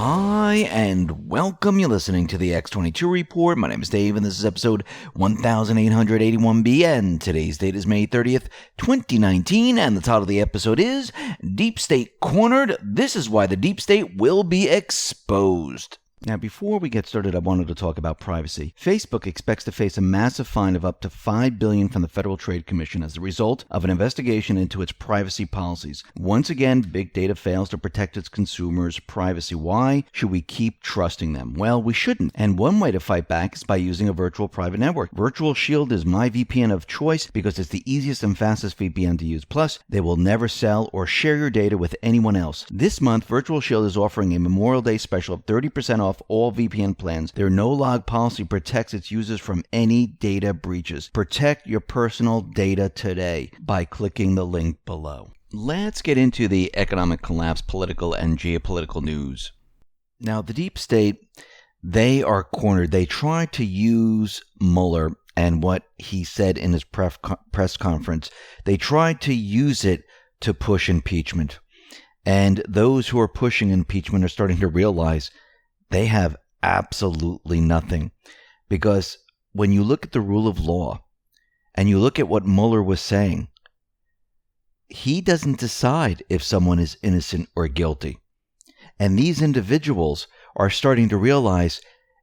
Hi, and welcome. You're listening to the X22 Report. My name is Dave, and this is episode 1881B, and today's date is May 30th, 2019, and the title of the episode is Deep State Cornered. This is why the Deep State will be exposed. Now, before we get started, I wanted to talk about privacy. Facebook expects to face a massive fine of up to $5 billion from the Federal Trade Commission as a result of an investigation into its privacy policies. Once again, big data fails to protect its consumers' privacy. Why should we keep trusting them? Well, we shouldn't. And one way to fight back is by using a virtual private network. Virtual Shield is my VPN of choice because it's the easiest and fastest VPN to use. Plus, they will never sell or share your data with anyone else. This month, Virtual Shield is offering a Memorial Day special of 30% off all VPN plans. Their no-log policy protects its users from any data breaches. Protect your personal data today by clicking the link below. Let's get into the economic collapse, political and geopolitical news. Now, the deep state, they are cornered. They tried to use Mueller and what he said in his press conference. They tried to use it to push impeachment. And those who are pushing impeachment are starting to realize they have absolutely nothing. Because when you look at the rule of law and you look at what Mueller was saying, he doesn't decide if someone is innocent or guilty. And these individuals are starting to realize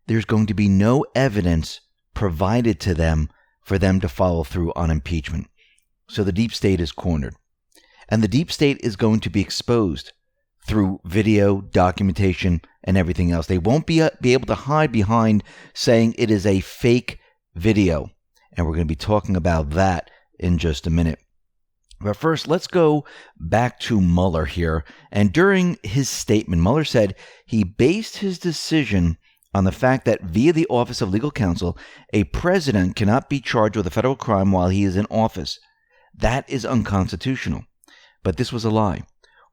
there's going to be no evidence provided to them for them to follow through on impeachment. So the deep state is cornered. And the deep state is going to be exposed through video, documentation, and everything else. They won't be able to hide behind saying it is a fake video. And we're going to be talking about that in just a minute. But first, let's go back to Mueller here. And during his statement, Mueller said he based his decision on the fact that via the Office of Legal Counsel, a president cannot be charged with a federal crime while he is in office. That is unconstitutional. But this was a lie.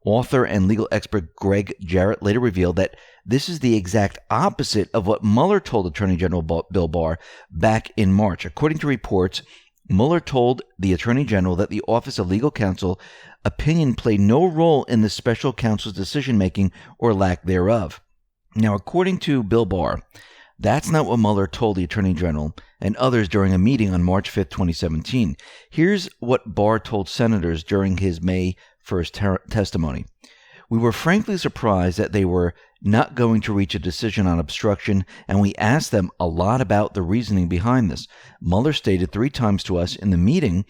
Author and legal expert Greg Jarrett later revealed that this is the exact opposite of what Mueller told Attorney General Bill Barr back in March. According to reports, Mueller told the Attorney General that the Office of Legal Counsel opinion played no role in the special counsel's decision-making or lack thereof. Now, according to Bill Barr, that's not what Mueller told the Attorney General and others during a meeting on March 5, 2017. Here's what Barr told senators during his May 1st testimony. We were frankly surprised that they were not going to reach a decision on obstruction, and we asked them a lot about the reasoning behind this. Mueller stated 3 times to us in the meeting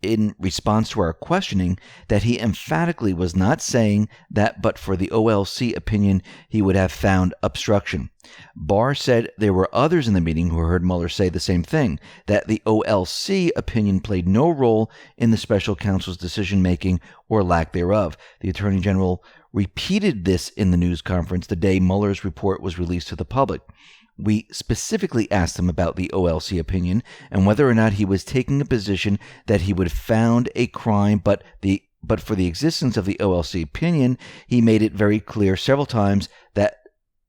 in response to our questioning that he emphatically was not saying that but for the OLC opinion he would have found obstruction. Barr said there were others in the meeting who heard Mueller say the same thing, that the OLC opinion played no role in the special counsel's decision-making or lack thereof. The Attorney General repeated this in the news conference the day Mueller's report was released to the public. We specifically asked him about the OLC opinion and whether or not he was taking a position that he would have found a crime, but for the existence of the OLC opinion, he made it very clear several times that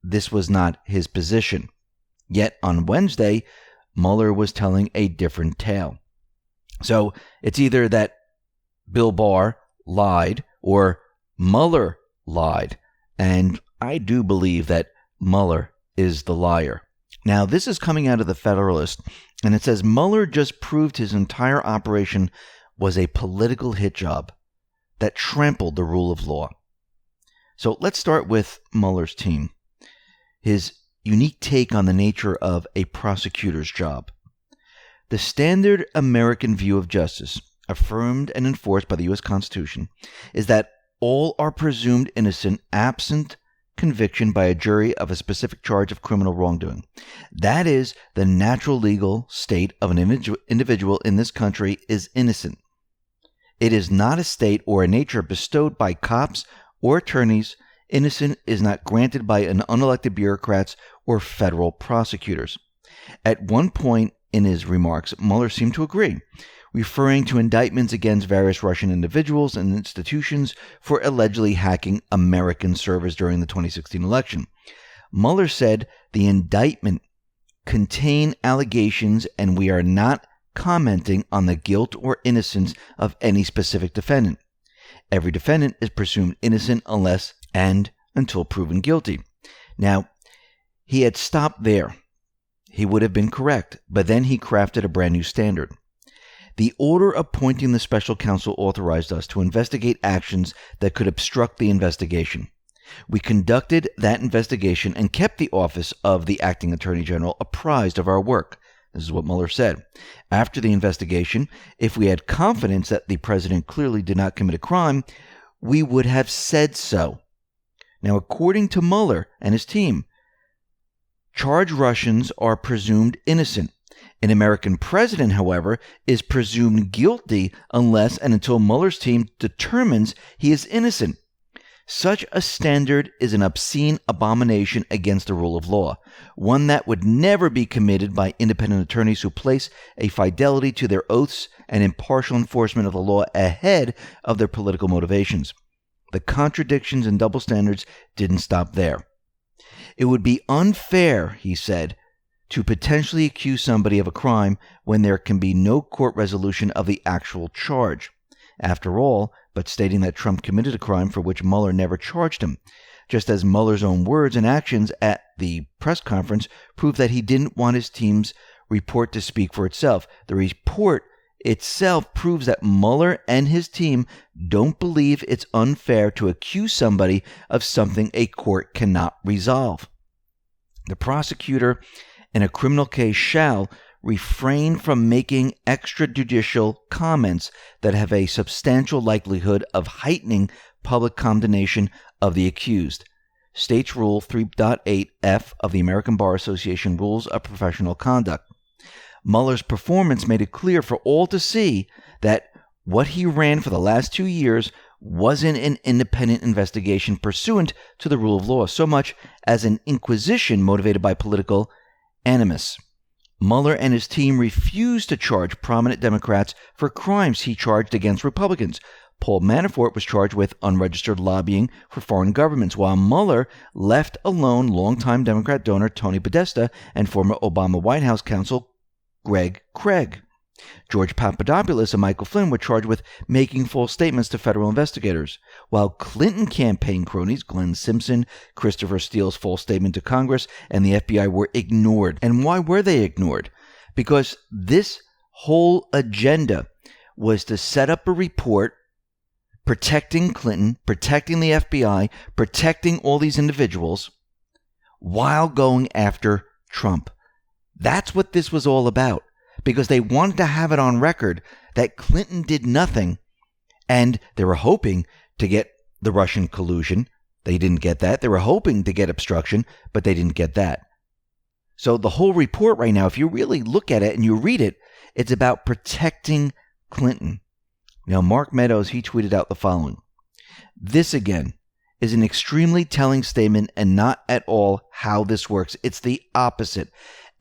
this was not his position. Yet on Wednesday, Mueller was telling a different tale. So it's either that Bill Barr lied or Mueller lied. And I do believe that Mueller is the liar. Now, this is coming out of the Federalist, and it says Mueller just proved his entire operation was a political hit job that trampled the rule of law. So let's start with Mueller's team. His unique take on the nature of a prosecutor's job. The standard American view of justice, affirmed and enforced by the U.S. Constitution, is that all are presumed innocent absent conviction by a jury of a specific charge of criminal wrongdoing. That is, the natural legal state of an individual in this country is innocent. It is not a state or a nature bestowed by cops or attorneys. Innocent is not granted by an unelected bureaucrats or federal prosecutors. At one point in his remarks, Mueller seemed to agree, referring to indictments against various Russian individuals and institutions for allegedly hacking American servers during the 2016 election. Mueller said the indictment contained allegations and we are not commenting on the guilt or innocence of any specific defendant. Every defendant is presumed innocent unless and until proven guilty. Now, he had stopped there. He would have been correct, but then he crafted a brand new standard. The order appointing the special counsel authorized us to investigate actions that could obstruct the investigation. We conducted that investigation and kept the office of the acting attorney general apprised of our work. This is what Mueller said. After the investigation, if we had confidence that the president clearly did not commit a crime, we would have said so. Now, according to Mueller and his team, charged Russians are presumed innocent. An American president, however, is presumed guilty unless and until Mueller's team determines he is innocent. Such a standard is an obscene abomination against the rule of law, one that would never be committed by independent attorneys who place a fidelity to their oaths and impartial enforcement of the law ahead of their political motivations. The contradictions and double standards didn't stop there. It would be unfair, he said, to potentially accuse somebody of a crime when there can be no court resolution of the actual charge. After all, but stating that Trump committed a crime for which Mueller never charged him, just as Mueller's own words and actions at the press conference prove that he didn't want his team's report to speak for itself. The report itself proves that Mueller and his team don't believe it's unfair to accuse somebody of something a court cannot resolve. The prosecutor in a criminal case shall refrain from making extrajudicial comments that have a substantial likelihood of heightening public condemnation of the accused. States Rule 3.8F of the American Bar Association Rules of Professional Conduct. Mueller's performance made it clear for all to see that what he ran for the last 2 years wasn't an independent investigation pursuant to the rule of law so much as an inquisition motivated by political animus. Mueller and his team refused to charge prominent Democrats for crimes he charged against Republicans. Paul Manafort was charged with unregistered lobbying for foreign governments, while Mueller left alone longtime Democrat donor Tony Podesta and former Obama White House counsel Greg Craig. George Papadopoulos and Michael Flynn were charged with making false statements to federal investigators, while Clinton campaign cronies Glenn Simpson, Christopher Steele's false statement to Congress, and the FBI were ignored. And why were they ignored? Because this whole agenda was to set up a report protecting Clinton, protecting the FBI, protecting all these individuals, while going after Trump. That's what this was all about. Because they wanted to have it on record that Clinton did nothing, and they were hoping to get the Russian collusion. They didn't get that. They were hoping to get obstruction, but they didn't get that. So the whole report right now, if you really look at it and you read it, it's about protecting Clinton. Now, Mark Meadows, he tweeted out the following. This, again, is an extremely telling statement and not at all how this works. It's the opposite.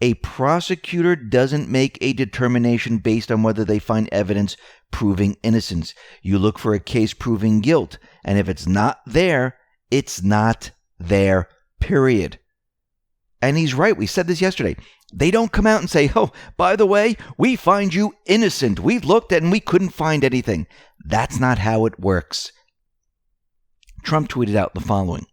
A prosecutor doesn't make a determination based on whether they find evidence proving innocence. You look for a case proving guilt, and if it's not there, it's not there, period. And he's right. We said this yesterday. They don't come out and say, oh, by the way, we find you innocent. We've looked and we couldn't find anything. That's not how it works. Trump tweeted out the following.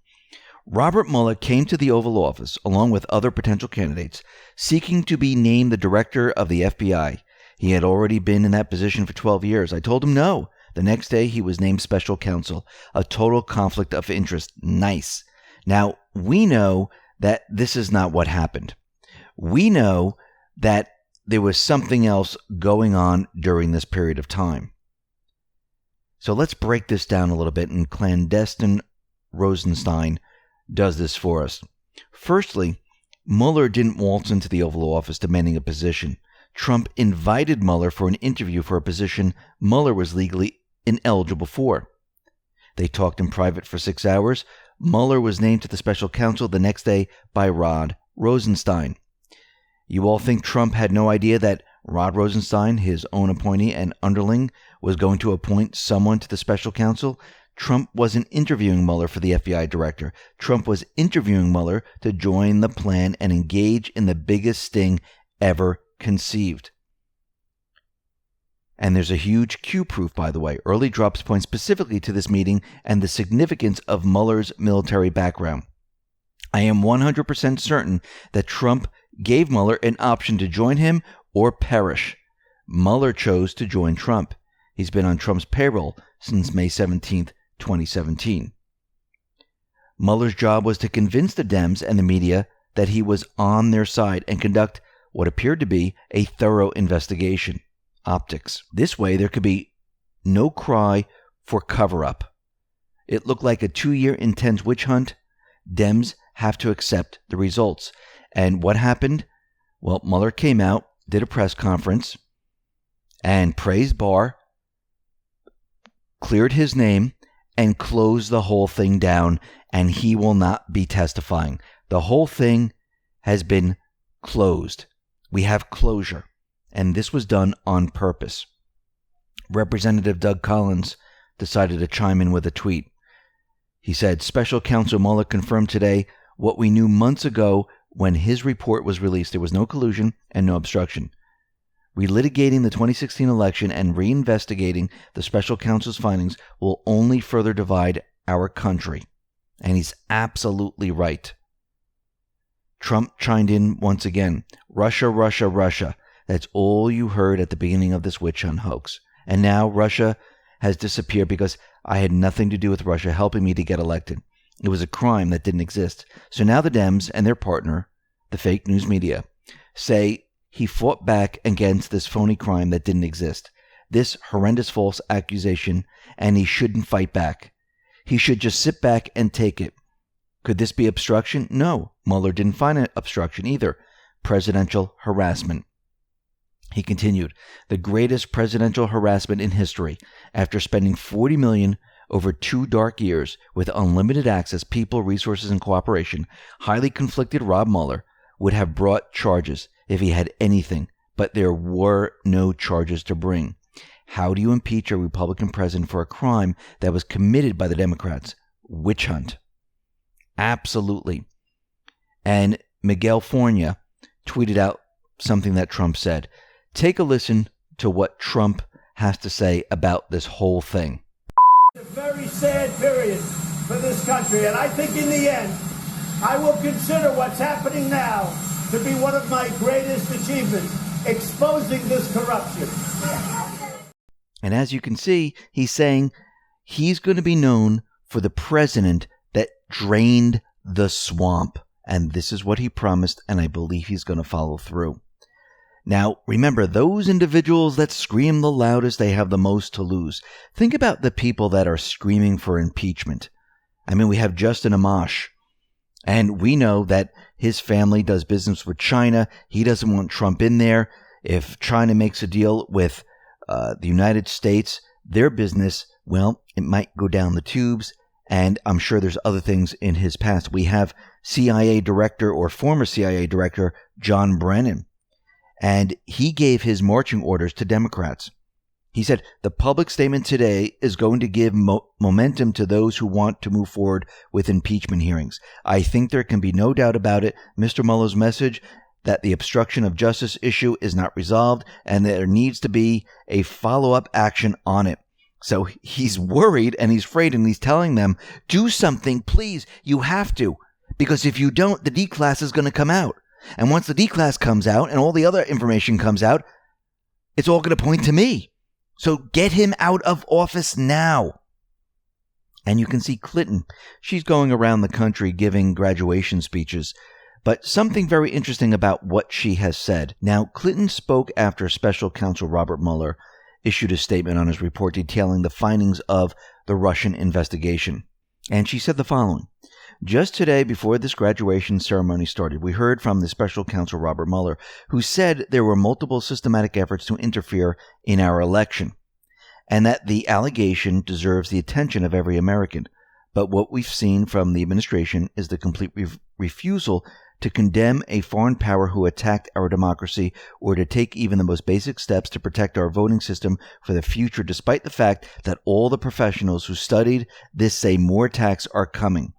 Robert Mueller came to the Oval Office, along with other potential candidates, seeking to be named the director of the FBI. He had already been in that position for 12 years. I told him no. The next day, he was named special counsel. A total conflict of interest. Nice. Now, we know that this is not what happened. We know that there was something else going on during this period of time. So let's break this down a little bit, and clandestine Rosenstein does this for us. Firstly, Mueller didn't waltz into the Oval Office demanding a position. Trump invited Mueller for an interview for a position Mueller was legally ineligible for. They talked in private for 6 hours. Mueller was named to the special counsel the next day by Rod Rosenstein. You all think Trump had no idea that Rod Rosenstein, his own appointee and underling, was going to appoint someone to the special counsel? Trump wasn't interviewing Mueller for the FBI director. Trump was interviewing Mueller to join the plan and engage in the biggest sting ever conceived. And there's a huge Q proof, by the way. Early drops point specifically to this meeting and the significance of Mueller's military background. I am 100% certain that Trump gave Mueller an option to join him or perish. Mueller chose to join Trump. He's been on Trump's payroll since May 17, 2017. Mueller's job was to convince the Dems and the media that he was on their side and conduct what appeared to be a thorough investigation. Optics. This way, there could be no cry for cover-up. It looked like a 2-year intense witch hunt. Dems have to accept the results. And what happened? Well, Mueller came out, did a press conference, and praised Barr, cleared his name, and closed the whole thing down, and he will not be testifying. The whole thing has been closed. We have closure, and this was done on purpose. Representative Doug Collins decided to chime in with a tweet. He said, Special Counsel Mueller confirmed today what we knew months ago when his report was released. There was no collusion and no obstruction. Relitigating the 2016 election and reinvestigating the special counsel's findings will only further divide our country. And he's absolutely right. Trump chimed in once again. Russia, Russia, Russia. That's all you heard at the beginning of this witch hunt hoax. And now Russia has disappeared because I had nothing to do with Russia helping me to get elected. It was a crime that didn't exist. So now the Dems and their partner, the fake news media, say he fought back against this phony crime that didn't exist, this horrendous false accusation, and he shouldn't fight back. He should just sit back and take it. Could this be obstruction? No. Mueller didn't find it obstruction either. Presidential harassment. He continued, the greatest presidential harassment in history. After spending $40 million over 2 dark years with unlimited access, people, resources, and cooperation, highly conflicted Rob Mueller would have brought charges if he had anything, but there were no charges to bring. How do you impeach a Republican president for a crime that was committed by the Democrats? Witch hunt. Absolutely. And Miguel Fornia tweeted out something that Trump said. Take a listen to what Trump has to say about this whole thing. It's a very sad period for this country, and I think in the end, I will consider what's happening now to be one of my greatest achievements, exposing this corruption. And as you can see, he's saying he's going to be known for the president that drained the swamp. And this is what he promised, and I believe he's going to follow through. Now, remember, those individuals that scream the loudest, they have the most to lose. Think about the people that are screaming for impeachment. I mean, we have Justin Amash, and we know that his family does business with China. He doesn't want Trump in there. If China makes a deal with the United States, their business, well, it might go down the tubes, and I'm sure there's other things in his past. We have CIA director or former CIA director John Brennan. And he gave his marching orders to Democrats. He said, the public statement today is going to give momentum to those who want to move forward with impeachment hearings. I think there can be no doubt about it. Mr. Mueller's message that the obstruction of justice issue is not resolved and there needs to be a follow-up action on it. So he's worried and he's afraid and he's telling them, do something, please. You have to. Because if you don't, the D class is going to come out. And once the D class comes out and all the other information comes out, it's all going to point to me. So get him out of office now. And you can see Clinton. She's going around the country giving graduation speeches. But something very interesting about what she has said. Now, Clinton spoke after Special Counsel Robert Mueller issued a statement on his report detailing the findings of the Russian investigation. And she said the following. Just today, before this graduation ceremony started, we heard from the special counsel Robert Mueller, who said there were multiple systematic efforts to interfere in our election, and that the allegation deserves the attention of every American. But what we've seen from the administration is the complete refusal to condemn a foreign power who attacked our democracy or to take even the most basic steps to protect our voting system for the future, despite the fact that all the professionals who studied this say more attacks are coming.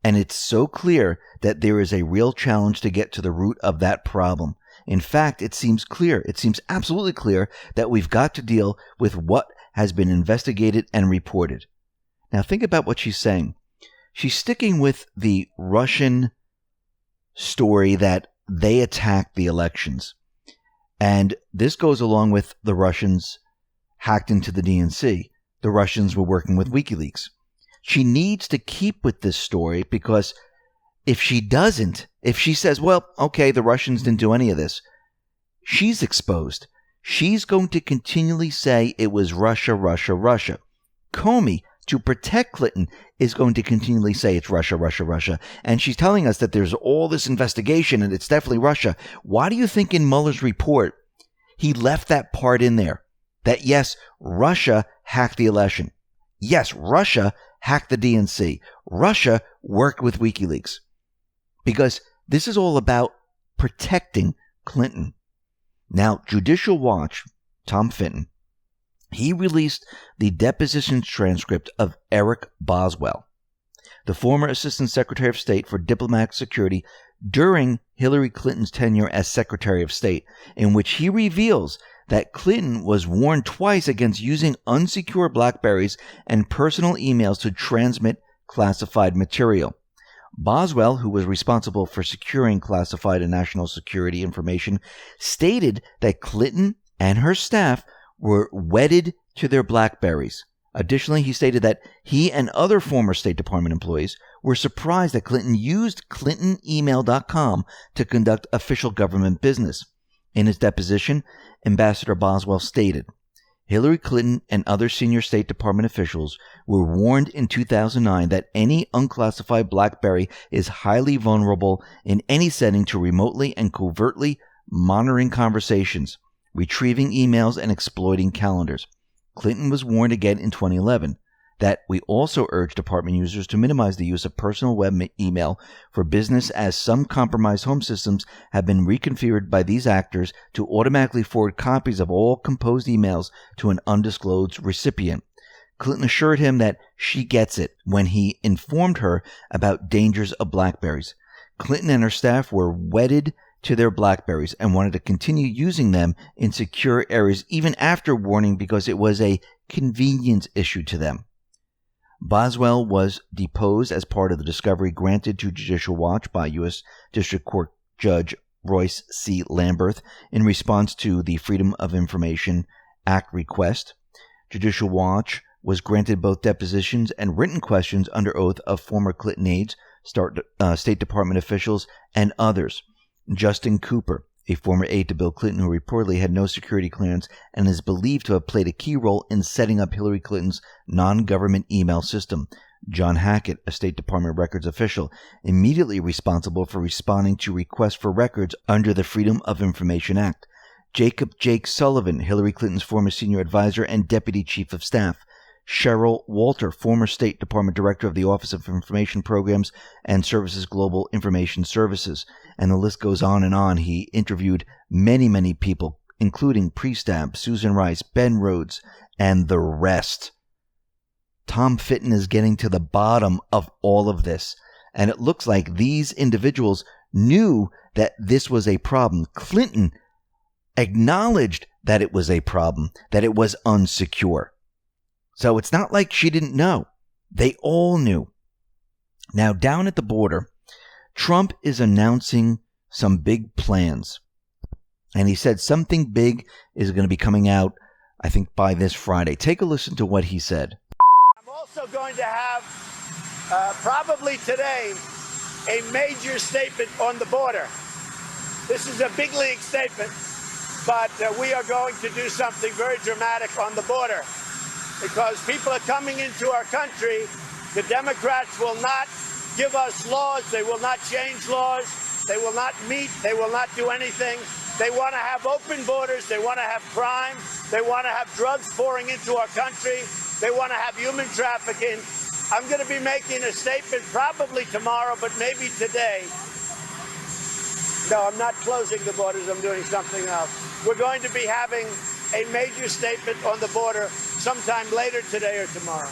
And it's so clear that there is a real challenge to get to the root of that problem. In fact, it seems absolutely clear that we've got to deal with what has been investigated and reported. Now think about what she's saying. she's sticking with the Russian story that they attacked the elections. And this goes along with the Russians hacked into the DNC. The Russians were working with WikiLeaks. She needs to keep with this story because if she doesn't, if she says, well, okay, the Russians didn't do any of this, she's exposed. She's going to continually say it was Russia, Russia, Russia. Comey, to protect Clinton, is going to continually say it's Russia, Russia, Russia. And she's telling us that there's all this investigation and it's definitely Russia. Why do you think in Mueller's report he left that part in there? That yes, Russia hacked the election. Yes, Russia hacked the DNC. Russia worked with WikiLeaks. Because this is all about protecting Clinton. Now, Judicial Watch, Tom Fitton, he released the deposition transcript of Eric Boswell, the former Assistant Secretary of State for Diplomatic Security during Hillary Clinton's tenure as Secretary of State, in which he reveals that Clinton was warned twice against using unsecure BlackBerries and personal emails to transmit classified material. Boswell, who was responsible for securing classified and national security information, stated that Clinton and her staff were wedded to their BlackBerries. Additionally, he stated that he and other former State Department employees were surprised that Clinton used ClintonEmail.com to conduct official government business. In his deposition, Ambassador Boswell stated, Hillary Clinton and other senior State Department officials were warned in 2009 that any unclassified BlackBerry is highly vulnerable in any setting to remotely and covertly monitoring conversations, retrieving emails, and exploiting calendars. Clinton was warned again in 2011 that we also urge department users to minimize the use of personal web email for business, as some compromised home systems have been reconfigured by these actors to automatically forward copies of all composed emails to an undisclosed recipient. Clinton assured him that she gets it when he informed her about dangers of BlackBerries. Clinton and her staff were wedded to their BlackBerries and wanted to continue using them in secure areas even after warning because it was a convenience issue to them. Boswell was deposed as part of the discovery granted to Judicial Watch by U.S. District Court Judge Royce C. Lamberth in response to the Freedom of Information Act request. Judicial Watch was granted both depositions and written questions under oath of former Clinton aides, State Department officials, and others. Justin Cooper, a former aide to Bill Clinton who reportedly had no security clearance and is believed to have played a key role in setting up Hillary Clinton's non-government email system. John Hackett, a State Department records official, immediately responsible for responding to requests for records under the Freedom of Information Act. Jake Sullivan, Hillary Clinton's former senior advisor and deputy chief of staff. Cheryl Walter, former State Department Director of the Office of Information Programs and Services Global Information Services. And the list goes on and on. He interviewed many people, including Priestab, Susan Rice, Ben Rhodes, and the rest. Tom Fitton is getting to the bottom of all of this. And it looks like these individuals knew that this was a problem. Clinton acknowledged that it was a problem, that it was unsecure. So it's not like she didn't know. They all knew. Now, down at the border, Trump is announcing some big plans. And he said something big is going to be coming out, I think, by this Friday. Take a listen to what he said. I'm also going to have, probably today, a major statement on the border. This is a big league statement, but we are going to do something very dramatic on the border. Because people are coming into our country. The Democrats will not give us laws. They will not change laws. They will not meet. They will not do anything. They want to have open borders. They want to have crime. They want to have drugs pouring into our country. They want to have human trafficking. I'm going to be making a statement probably tomorrow, but maybe today. No, I'm not closing the borders. I'm doing something else. We're going to be having a major statement on the border sometime later today or tomorrow.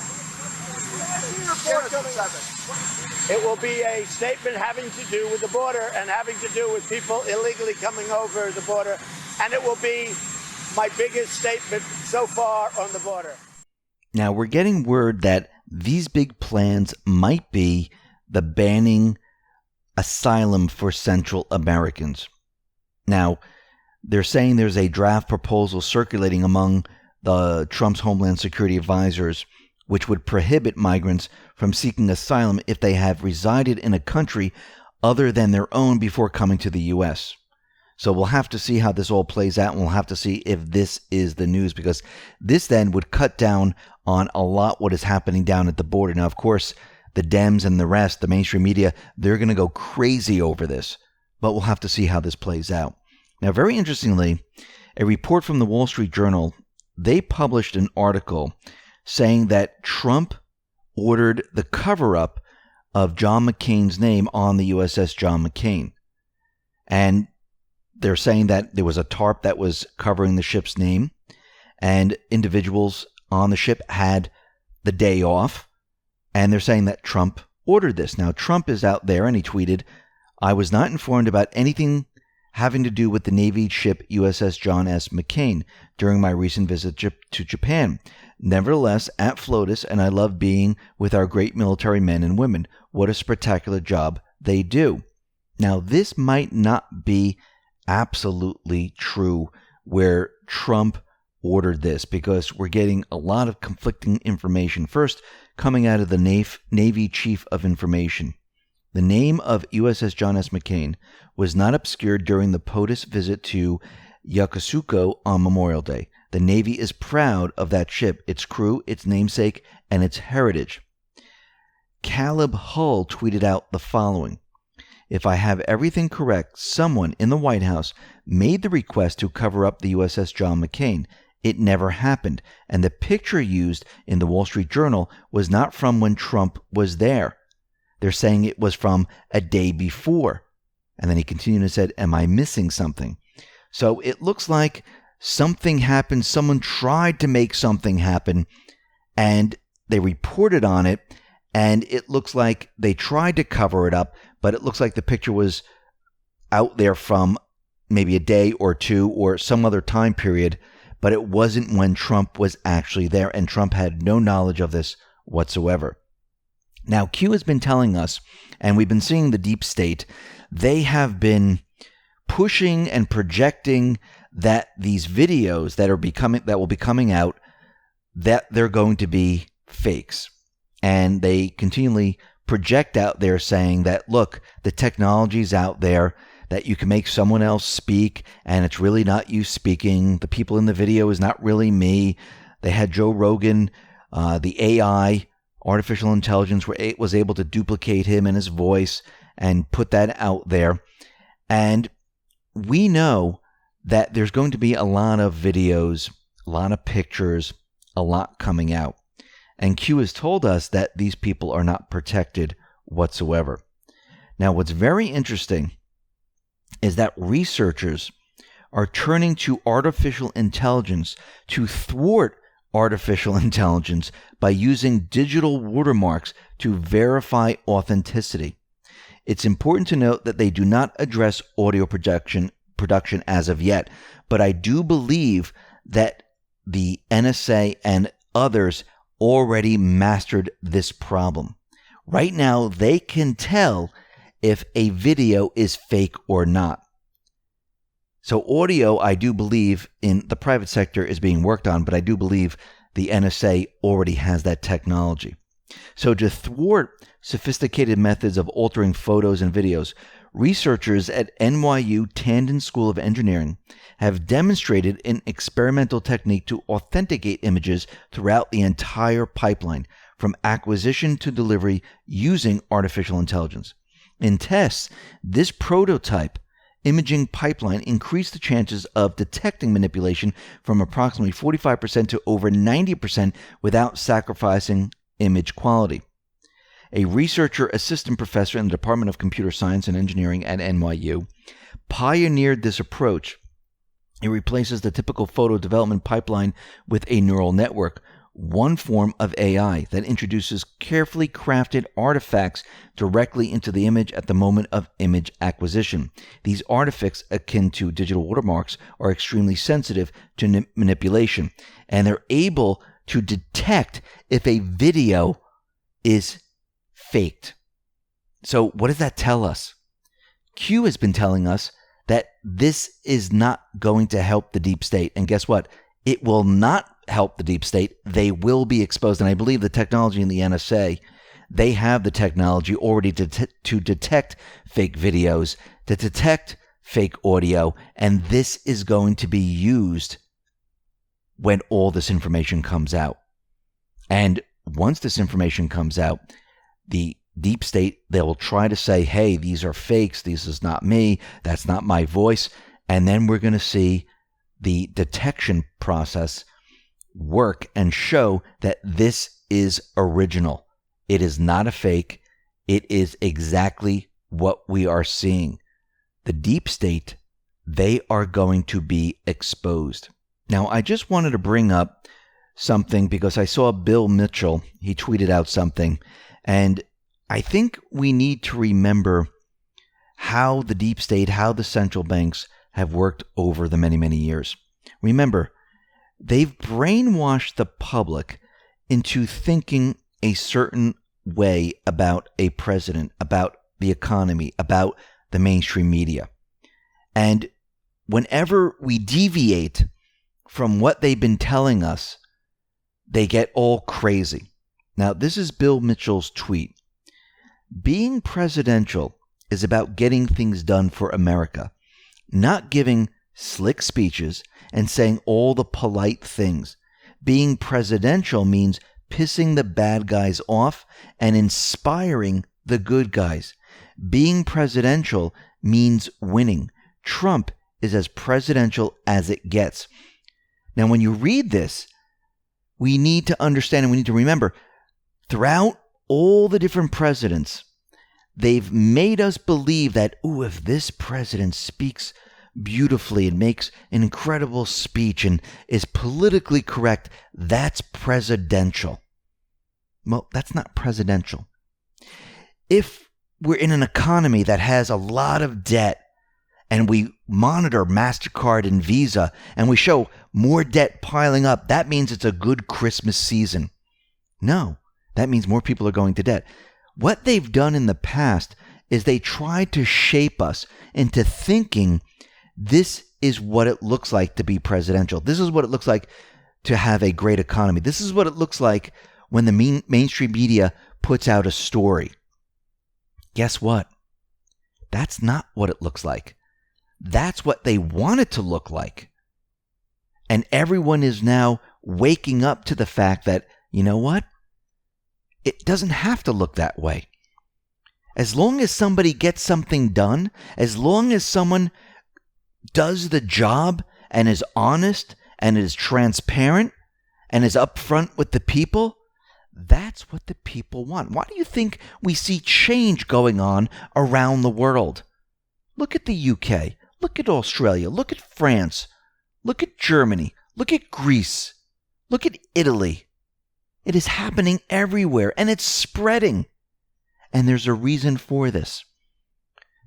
It will be a statement having to do with the border and having to do with people illegally coming over the border. And it will be my biggest statement so far on the border. Now, we're getting word that these big plans might be the banning asylum for Central Americans. Now, they're saying there's a draft proposal circulating among the Trump's Homeland Security advisors, which would prohibit migrants from seeking asylum if they have resided in a country other than their own before coming to the U.S. So we'll have to see how this all plays out, and we'll have to see if this is the news, because this then would cut down on a lot what is happening down at the border. Now, of course, the Dems and the rest, the mainstream media, they're going to go crazy over this, but we'll have to see how this plays out. Now, very interestingly, a report from the Wall Street Journal, they published an article saying that Trump ordered the cover-up of John McCain's name on the USS John McCain. And they're saying that there was a tarp that was covering the ship's name, and individuals on the ship had the day off, and they're saying that Trump ordered this. Now, Trump is out there, and he tweeted, "I was not informed about anything having to do with the Navy ship USS John S. McCain during my recent visit to Japan. Nevertheless, at FLOTUS, and I love being with our great military men and women. What a spectacular job they do." Now, this might not be absolutely true where Trump ordered this, because we're getting a lot of conflicting information. First, coming out of the Navy Chief of Information. The name of USS John S. McCain was not obscured during the POTUS visit to Yokosuka on Memorial Day. The Navy is proud of that ship, its crew, its namesake, and its heritage. Caleb Hull tweeted out the following: "If I have everything correct, someone in the White House made the request to cover up the USS John McCain. It never happened, and the picture used in the Wall Street Journal was not from when Trump was there. They're saying it was from a day before." And then he continued and said, "Am I missing something?" So it looks like something happened. Someone tried to make something happen, and they reported on it, and it looks like they tried to cover it up, but it looks like the picture was out there from maybe a day or two or some other time period, but it wasn't when Trump was actually there, and Trump had no knowledge of this whatsoever. Now, Q has been telling us, and we've been seeing the deep state, they have been pushing and projecting that these videos that will be coming out, that they're going to be fakes. And they continually project out there saying that, look, the technology's out there, that you can make someone else speak, and it's really not you speaking. The people in the video is not really me. They had Joe Rogan, the AI, artificial intelligence, was able to duplicate him and his voice and put that out there. And we know that there's going to be a lot of videos, a lot of pictures, a lot coming out. And Q has told us that these people are not protected whatsoever. Now, what's very interesting is that researchers are turning to artificial intelligence to thwart artificial intelligence by using digital watermarks to verify authenticity. It's important to note that they do not address audio production as of yet, but I do believe that the NSA and others already mastered this problem. Right now, they can tell if a video is fake or not. So audio, I do believe, in the private sector is being worked on, but I do believe the NSA already has that technology. So to thwart sophisticated methods of altering photos and videos, researchers at NYU Tandon School of Engineering have demonstrated an experimental technique to authenticate images throughout the entire pipeline, from acquisition to delivery, using artificial intelligence. In tests, this prototype imaging pipeline increased the chances of detecting manipulation from approximately 45% to over 90% without sacrificing image quality. A researcher assistant professor in the Department of Computer Science and Engineering at NYU pioneered this approach. It replaces the typical photo development pipeline with a neural network, one form of AI that introduces carefully crafted artifacts directly into the image at the moment of image acquisition. These artifacts, akin to digital watermarks, are extremely sensitive to manipulation, and they're able to detect if a video is faked. So what does that tell us? Q has been telling us that this is not going to help the deep state. And guess what? It will not help the deep state. They will be exposed. And I believe the technology in the NSA, they have the technology already to detect fake videos, to detect fake audio. And this is going to be used when all this information comes out. And once this information comes out, the deep state, they will try to say, hey, these are fakes. This is not me. That's not my voice. And then we're going to see the detection process work and show that this is original. It is not a fake. It is exactly what we are seeing. The deep state, they are going to be exposed. Now, I just wanted to bring up something because I saw Bill Mitchell. He tweeted out something, and I think we need to remember how the deep state, how the central banks have worked over the many, many years. Remember, they've brainwashed the public into thinking a certain way about a president, about the economy, about the mainstream media. And whenever we deviate from what they've been telling us, they get all crazy. Now, this is Bill Mitchell's tweet. Being presidential is about getting things done for America, not giving slick speeches and saying all the polite things. Being presidential means pissing the bad guys off and inspiring the good guys. Being presidential means winning. Trump is as presidential as it gets. Now, when you read this, we need to understand and we need to remember, throughout all the different presidents, they've made us believe that, if this president speaks beautifully and makes an incredible speech and is politically correct, that's presidential. Well, that's not presidential. If we're in an economy that has a lot of debt and we monitor MasterCard and Visa and we show more debt piling up, that means it's a good Christmas season. No. That means more people are going to debt. What they've done in the past is they tried to shape us into thinking this is what it looks like to be presidential. This is what it looks like to have a great economy. This is what it looks like when the mainstream media puts out a story. Guess what? That's not what it looks like. That's what they want it to look like. And everyone is now waking up to the fact that, you know what? It doesn't have to look that way. As long as somebody gets something done, as long as someone does the job and is honest and is transparent and is upfront with the people, that's what the people want. Why do you think we see change going on around the world? Look at the UK. Look at Australia. Look at France. Look at Germany. Look at Greece. Look at Italy. It is happening everywhere, and it's spreading. And there's a reason for this.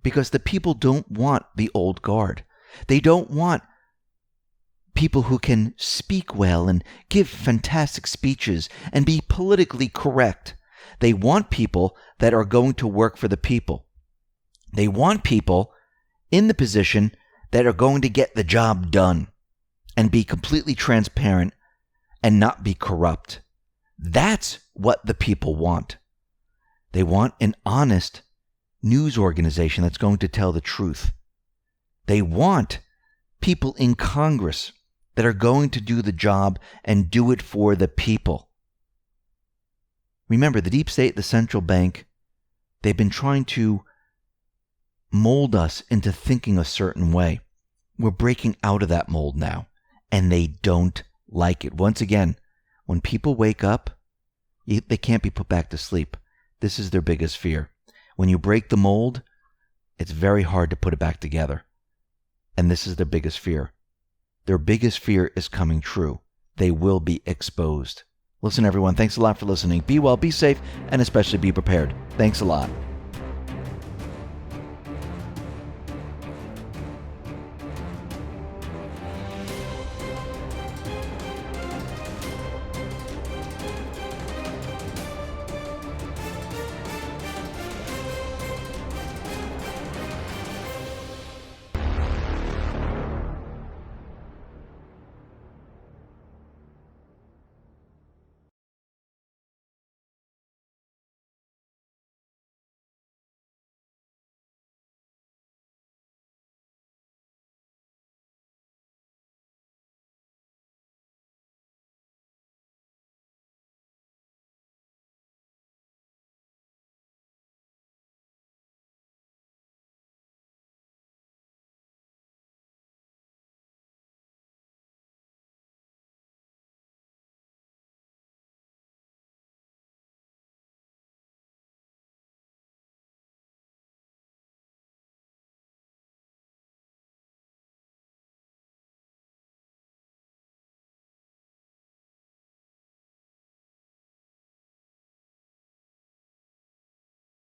Because the people don't want the old guard. They don't want people who can speak well and give fantastic speeches and be politically correct. They want people that are going to work for the people. They want people in the position that are going to get the job done and be completely transparent and not be corrupt. That's what the people want. They want an honest news organization that's going to tell the truth. They want people in Congress that are going to do the job and do it for the people. Remember, the deep state, the central bank, they've been trying to mold us into thinking a certain way. We're breaking out of that mold now, and they don't like it. Once again, when people wake up, they can't be put back to sleep. This is their biggest fear. When you break the mold, it's very hard to put it back together. And this is their biggest fear. Their biggest fear is coming true. They will be exposed. Listen, everyone, thanks a lot for listening. Be well, be safe, and especially be prepared. Thanks a lot.